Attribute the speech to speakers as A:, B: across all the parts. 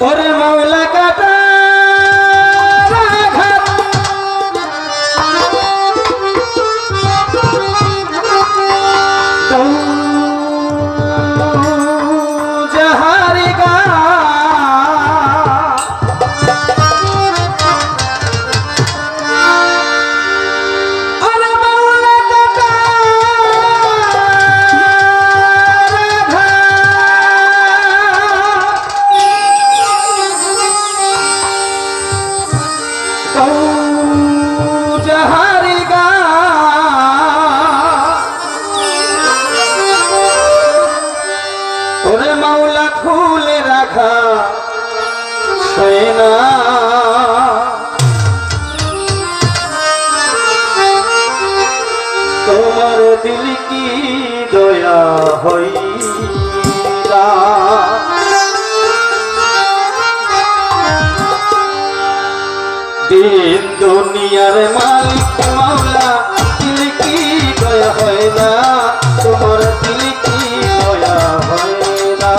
A: ওরে মাওলা কাটা তোমার দিল কি দয়া হইরা দিন দুনিয়ার মালিক মাওলা দিল কি দয়া হয় না তোমার দিল কি দয়া হয় না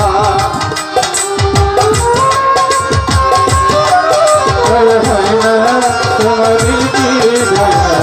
A: তোমার দিল কি দয়া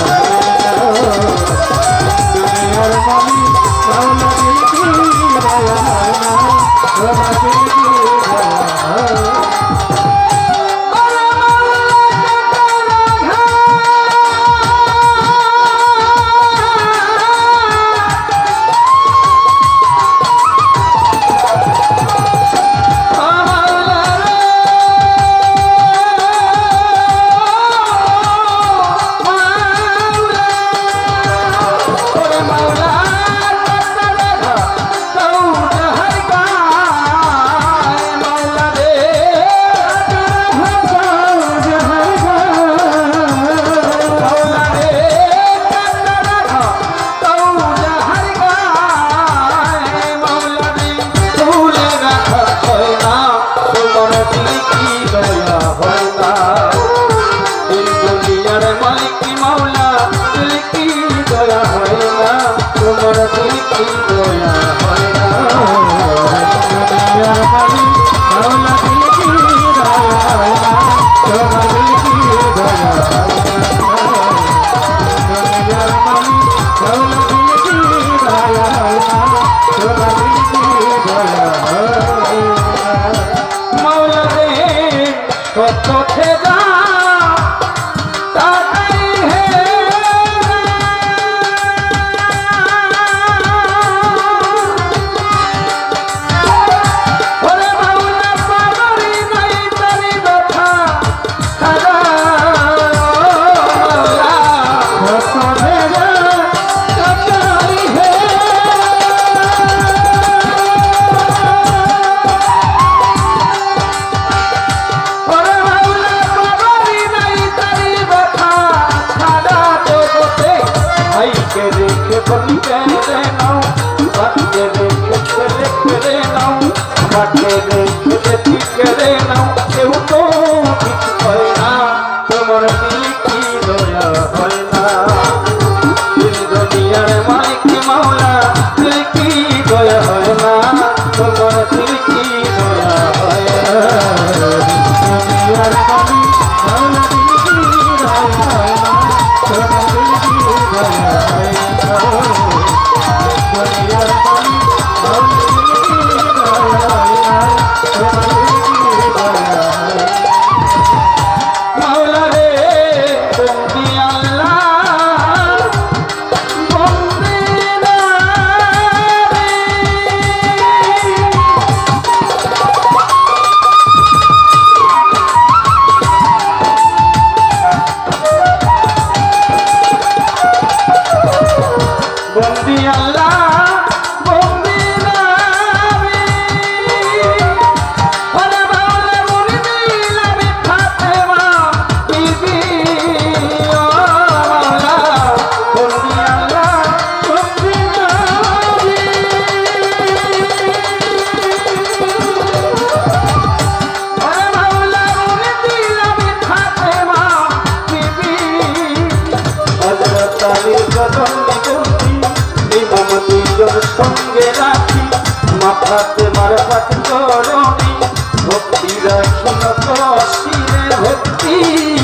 A: রাখি নত শিরে ভক্তি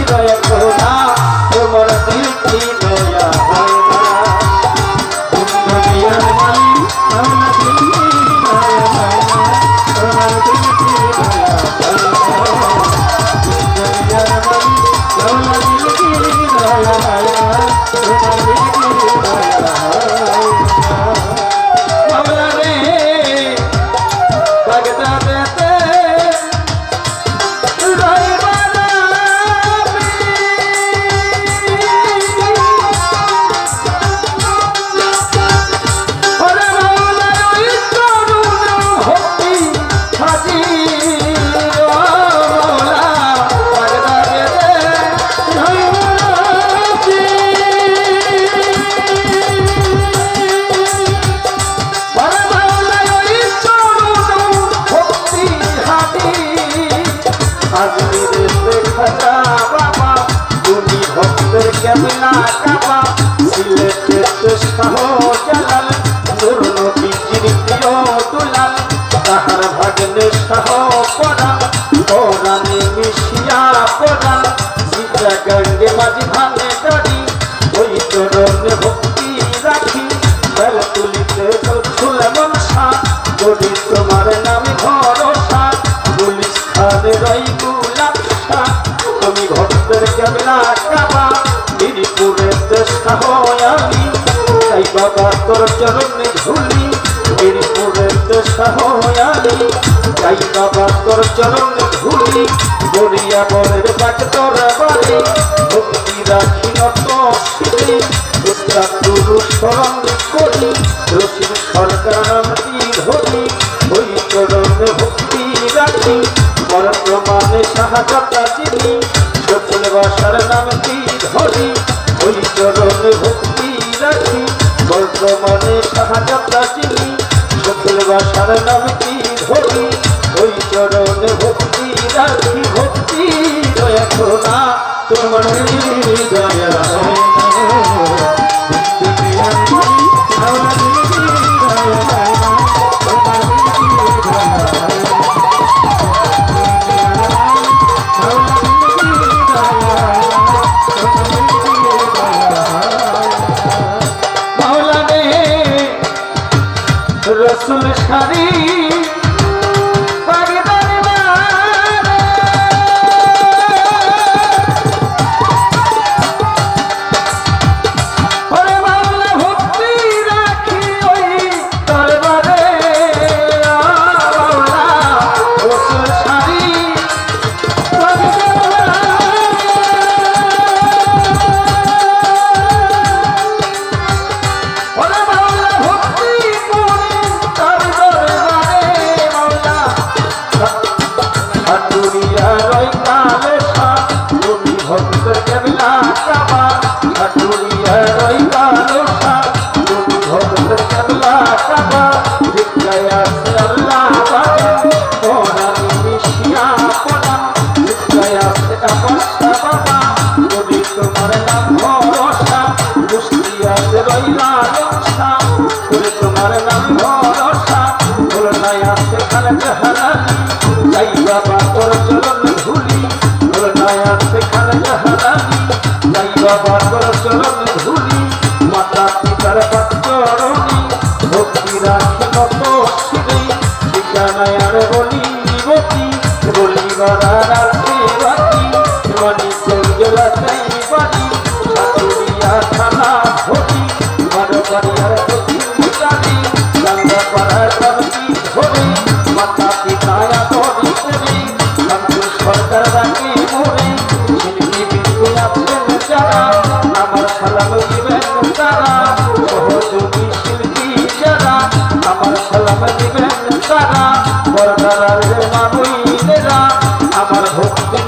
A: দয়া করো না তোমার দিল কি দয়া হয় না দুনিয়ার মালিক আমার দিল কি দয়া হয় না তোমার দিল কি দয়া হয় না দুনিয়ার মালিক আমার দিল কি দয়া হয় না তোমার দিল কি দয়া হয় না মাওলা রে বাগদাদেতে কেমনা কাবা সিলেটের শাহ জালাল নূর নবীজির প্রিয় দুলাল তাহার ভাগ্নে শাহ পরাণ পরাণে মিশিয়া পরাণ সীতা গঙ্গে মাঝি ভাঙে গাড়ি ওই চরণে ভক্তি রাখি বেল তুলিতে ফুলে মনসা যদি তোমার নামে ভরসা গুলিস্তানে রই গুলাবসা তুমি ভক্তের কেমনা কাবা মিরপুরের দেশটা হয় আমি তাই বাবা তোর চরণে ধুলি মিরপুরের দেশটা হয় আমি তাই বাবা তোর চরণে ধুলি গড়িয়া বরের বাক তোর বাড়ি ভক্তি রাখি নত শিরে উত্তাপ গুরু স্মরণ করি রসিদ সরকার নামটি ধরি ওই চরণে ভক্তি রাখি বর্তমানে সাহায্যতা চিনি সকল ভাষার নামটি ধরি ওই চরণে ভক্তি রাখি বর্তমানে সাহায্যতা চিনি সকল ভাষার নামটি ধরি ওই চরণে ভক্তি রাখি ভক্তি দয়া করো না তোমার দয়া হয় রসুল শাড়ি তোমার নাম ভরসা বলো নাই আছে খানে যাই বাবা তোর চরণ ধুলি বলো নাই আছে খানে যাই বাবা তোর চরণ ধুলি মাতা পিতার চরণী ভক্তি রাখি নত শিরে ঠিকানায় আর বলি বতি বলি বারার বাতি বাণী জেলা চাই বাড়ি সাতুরিয়া থানা ধরি মারো বাড়ি আর গঙ্গা পাড়ার কবি ধরে মাতা পিতায়া ধরি করে সরকার রাখি মোরে শিল্পী বিন্দু আছেন যারা আমার সালাম দিবেন তারা সহযোগী শিল্পী যারা আমার সালাম দিবেন তারা বরদার মানুষেরা আমার ভক্তি